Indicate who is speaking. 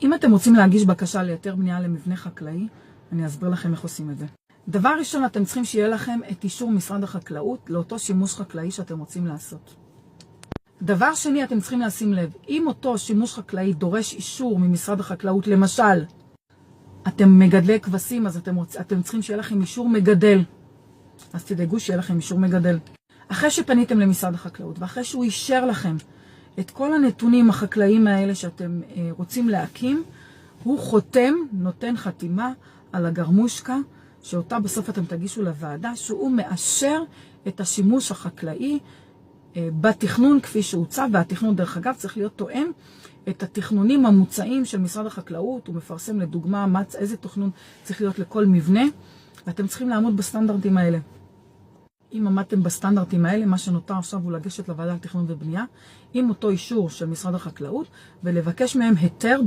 Speaker 1: אם אתם רוצים להגיש בקשה להיתר בנייה למבנה חקלאי, אני אסביר לכם איך עושים את זה. דבר ראשון, אתם צריכים שיהיה לכם את אישור משרד החקלאות לאותו שימוש חקלאי שאתם רוצים לעשות. דבר שני, אתם צריכים לשים לב, אם אותו שימוש חקלאי דורש אישור ממשרד החקלאות, למשל, אתם מגדלי כבשים, אז אתם צריכים שיהיה לכם אישור מגדל. אז תדאגו שיהיה לכם אישור מגדל. אחרי שפניתם למשרד החקלאות, ואחרי שהוא אישר לכם את כל הנתונים החקלאיים האלה שאתם רוצים להקים, הוא חותם, נותן חתימה על הגרמושקה, שאותה בסוף אתם תגישו לוועדה, שהוא מאשר את השימוש החקלאי בתכנון כפי שהוצע, והתכנון דרך אגב צריך להיות תואם את התכנונים המוצעים של משרד החקלאות. הוא מפרסם לדוגמה איזה תכנון צריך להיות לכל מבנה, ואתם צריכים לעמוד בסטנדרטים האלה. אם עמדתם בסטנדרטים האלה, מה שנותר עכשיו הוא לגשת לוועדה לתכנון ובנייה עם אותו אישור של משרד החקלאות, ולבקש מהם היתר